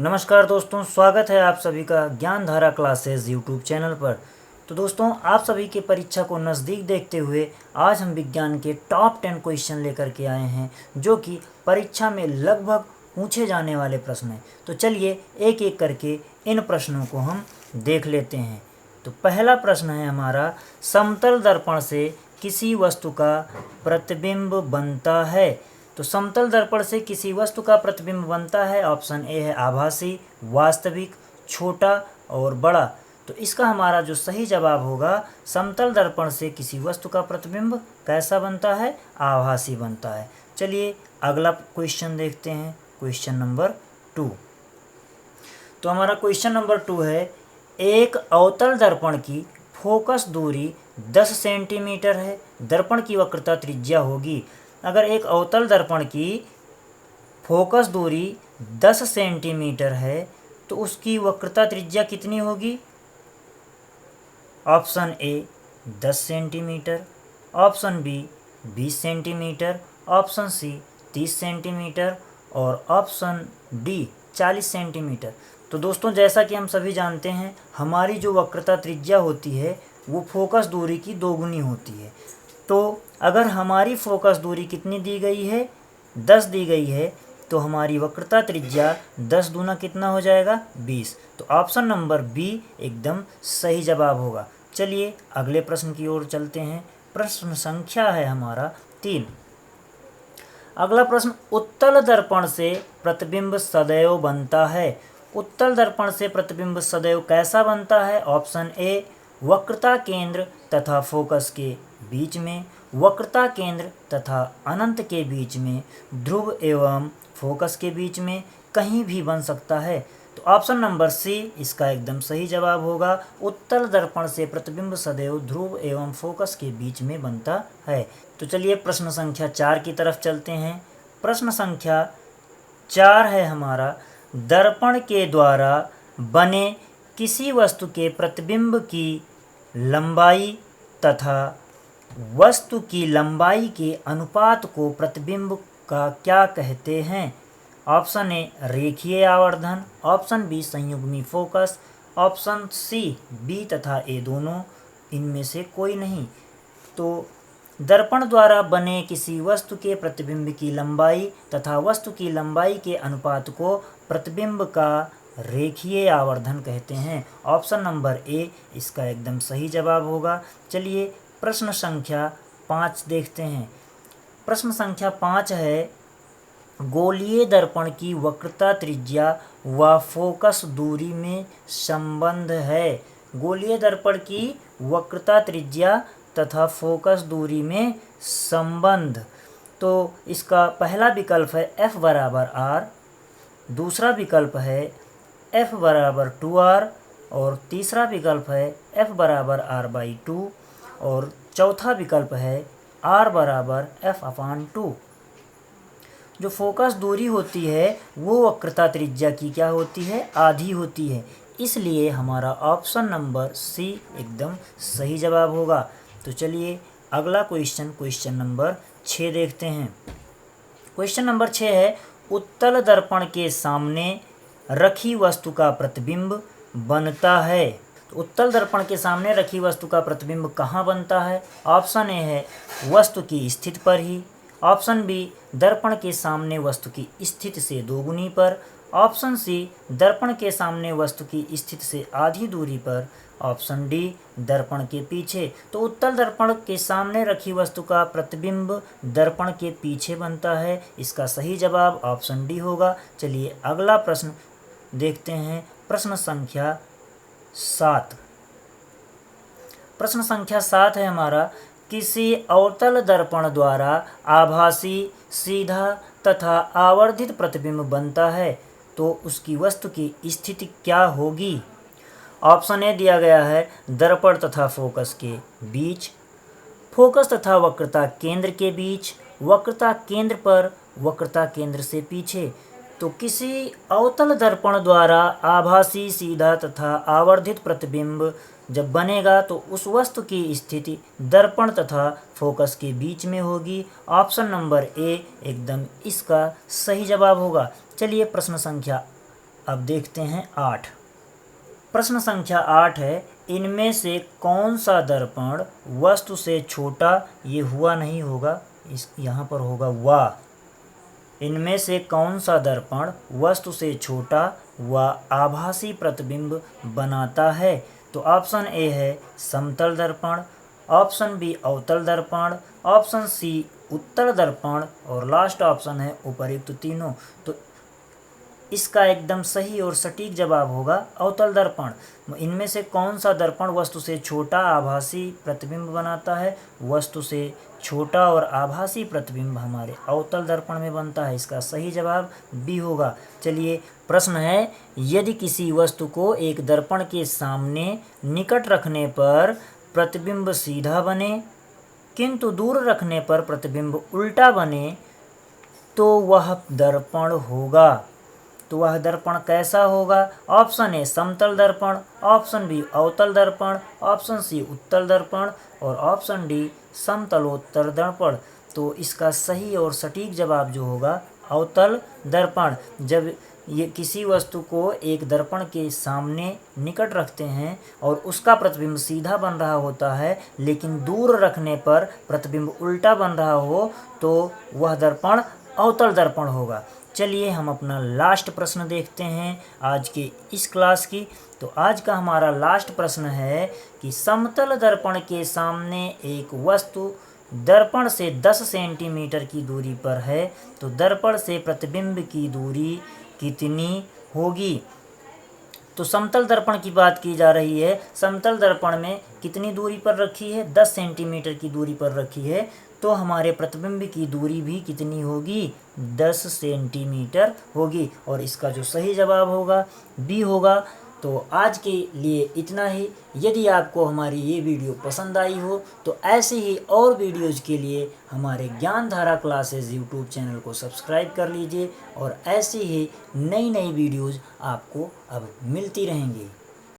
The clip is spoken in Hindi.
नमस्कार दोस्तों, स्वागत है आप सभी का ज्ञान धारा क्लासेस यूट्यूब चैनल पर। तो दोस्तों, आप सभी के परीक्षा को नज़दीक देखते हुए आज हम विज्ञान के टॉप 10 क्वेश्चन लेकर के आए हैं, जो कि परीक्षा में लगभग पूछे जाने वाले प्रश्न हैं। तो चलिए एक एक करके इन प्रश्नों को हम देख लेते हैं। तो पहला प्रश्न है हमारा, समतल दर्पण से किसी वस्तु का प्रतिबिंब बनता है। तो समतल दर्पण से किसी वस्तु का प्रतिबिंब बनता है। ऑप्शन ए है आभासी, वास्तविक, छोटा और बड़ा। तो इसका हमारा जो सही जवाब होगा, समतल दर्पण से किसी वस्तु का प्रतिबिंब कैसा बनता है? आभासी बनता है। चलिए अगला क्वेश्चन देखते हैं, क्वेश्चन नंबर 2। तो हमारा क्वेश्चन नंबर 2 है, एक अवतल दर्पण की फोकस दूरी 10 सेंटीमीटर है। दर्पण की वक्रता त्रिज्या होगी। अगर एक अवतल दर्पण की फोकस दूरी 10 सेंटीमीटर है तो उसकी वक्रता त्रिज्या कितनी होगी? Option A 10 centimetre, option B 20 centimetre, option C 30 centimetre और ऑप्शन डी 40 सेंटीमीटर। तो दोस्तों, जैसा कि हम सभी जानते हैं, हमारी जो वक्रता त्रिज्या होती है वो फोकस दूरी की दोगुनी होती है। तो अगर हमारी फोकस दूरी कितनी दी गई है? 10 दी गई है, तो हमारी वक्रता त्रिज्या 10 दूना कितना हो जाएगा? 20। तो ऑप्शन नंबर बी एकदम सही जवाब होगा। चलिए अगले प्रश्न की ओर चलते हैं। प्रश्न संख्या है हमारा 3। अगला प्रश्न, उत्तल दर्पण से प्रतिबिंब सदैव बनता है। उत्तल दर्पण से प्रतिबिंब सदैव कैसा बनता है? ऑप्शन ए, वक्रता केंद्र तथा फोकस के बीच में, वक्रता केंद्र तथा अनंत के बीच में, ध्रुव एवं फोकस के बीच में, कहीं भी बन सकता है। तो ऑप्शन नंबर सी इसका एकदम सही जवाब होगा। उत्तल दर्पण से प्रतिबिंब सदैव ध्रुव एवं फोकस के बीच में बनता है। तो चलिए प्रश्न संख्या 4 की तरफ चलते हैं। प्रश्न संख्या 4 है हमारा, दर्पण के द्वारा बने किसी वस्तु के प्रतिबिंब की लंबाई तथा वस्तु की लंबाई के अनुपात को प्रतिबिंब का क्या कहते हैं? ऑप्शन ए रेखीय आवर्धन, ऑप्शन बी संयुग्मी फोकस, ऑप्शन सी बी तथा ए दोनों, इनमें से कोई नहीं। तो दर्पण द्वारा बने किसी वस्तु के प्रतिबिंब की लंबाई तथा वस्तु की लंबाई के अनुपात को प्रतिबिंब का रेखीय आवर्धन कहते हैं। ऑप्शन नंबर ए इसका एकदम सही जवाब होगा। चलिए प्रश्न संख्या 5 देखते हैं। प्रश्न संख्या 5 है, गोलीय दर्पण की वक्रता त्रिज्या व फोकस दूरी में संबंध है। गोलीय दर्पण की वक्रता त्रिज्या तथा फोकस दूरी में संबंध। तो इसका पहला विकल्प है F बराबर R, दूसरा विकल्प है F बराबर 2R और तीसरा विकल्प है F बराबर R/2 और चौथा विकल्प है R बराबर F/2। जो फोकस दूरी होती है वो वक्रता त्रिज्या की क्या होती है? आधी होती है। इसलिए हमारा ऑप्शन नंबर सी एकदम सही जवाब होगा। तो चलिए अगला क्वेश्चन नंबर 6 देखते हैं। क्वेश्चन नंबर 6 है, उत्तल दर्पण के सामने रखी वस्तु का प्रतिबिंब बनता है। तो उत्तल दर्पण के सामने रखी वस्तु का प्रतिबिंब कहाँ बनता है? ऑप्शन ए है वस्तु की स्थिति पर ही, ऑप्शन बी दर्पण के सामने वस्तु की स्थिति से दोगुनी पर, ऑप्शन सी दर्पण के सामने वस्तु की स्थिति से आधी दूरी पर, ऑप्शन डी दर्पण के पीछे। तो उत्तल दर्पण के सामने रखी वस्तु का प्रतिबिंब दर्पण के पीछे बनता है। इसका सही जवाब ऑप्शन डी होगा। चलिए अगला प्रश्न देखते हैं। प्रश्न संख्या 7। प्रश्न संख्या 7 है हमारा, किसी अवतल दर्पण द्वारा आभासी, सीधा तथा आवर्धित प्रतिबिंब बनता है तो उसकी वस्तु की स्थिति क्या होगी? ऑप्शन ए दिया गया है दर्पण तथा फोकस के बीच, फोकस तथा वक्रता केंद्र के बीच, वक्रता केंद्र पर, वक्रता केंद्र से पीछे। तो किसी अवतल दर्पण द्वारा आभासी, सीधा तथा आवर्धित प्रतिबिंब जब बनेगा तो उस वस्तु की स्थिति दर्पण तथा फोकस के बीच में होगी। ऑप्शन नंबर ए एकदम इसका सही जवाब होगा। चलिए प्रश्न संख्या अब देखते हैं 8। प्रश्न संख्या 8 है, इनमें से कौन सा दर्पण वस्तु से छोटा, ये हुआ नहीं होगा, इस यहाँ पर होगा वा। इनमें से कौन सा दर्पण वस्तु से छोटा व आभासी प्रतिबिंब बनाता है? तो ऑप्शन ए है समतल दर्पण, ऑप्शन बी अवतल दर्पण, ऑप्शन सी उत्तल दर्पण और लास्ट ऑप्शन है उपर्युक्त तीनों। तो इसका एकदम सही और सटीक जवाब होगा अवतल दर्पण। इनमें से कौन सा दर्पण वस्तु से छोटा आभासी प्रतिबिंब बनाता है? वस्तु से छोटा और आभासी प्रतिबिंब हमारे अवतल दर्पण में बनता है। इसका सही जवाब बी होगा। चलिए प्रश्न है, यदि किसी वस्तु को एक दर्पण के सामने निकट रखने पर प्रतिबिंब सीधा बने किंतु दूर रखने पर प्रतिबिंब उल्टा बने तो वह दर्पण होगा। तो वह दर्पण कैसा होगा? ऑप्शन ए समतल दर्पण, ऑप्शन बी अवतल दर्पण, ऑप्शन सी उत्तल दर्पण और ऑप्शन डी समतलोत्तर दर्पण। तो इसका सही और सटीक जवाब जो होगा अवतल दर्पण। जब ये किसी वस्तु को एक दर्पण के सामने निकट रखते हैं और उसका प्रतिबिंब सीधा बन रहा होता है लेकिन दूर रखने पर प्रतिबिंब उल्टा बन रहा हो तो वह दर्पण अवतल दर्पण होगा। चलिए हम अपना लास्ट प्रश्न देखते हैं आज के इस क्लास की। तो आज का हमारा लास्ट प्रश्न है कि समतल दर्पण के सामने एक वस्तु दर्पण से 10 सेंटीमीटर की दूरी पर है तो दर्पण से प्रतिबिंब की दूरी कितनी होगी? तो समतल दर्पण की बात की जा रही है। समतल दर्पण में कितनी दूरी पर रखी है? 10 सेंटीमीटर की दूरी पर रखी है। तो हमारे प्रतिबिंब की दूरी भी कितनी होगी? 10 सेंटीमीटर होगी। और इसका जो सही जवाब होगा बी होगा। तो आज के लिए इतना ही। यदि आपको हमारी ये वीडियो पसंद आई हो तो ऐसे ही और वीडियोज़ के लिए हमारे ज्ञानधारा क्लासेस यूट्यूब चैनल को सब्सक्राइब कर लीजिए और ऐसे ही नई नई वीडियोज़ आपको अब मिलती रहेंगी।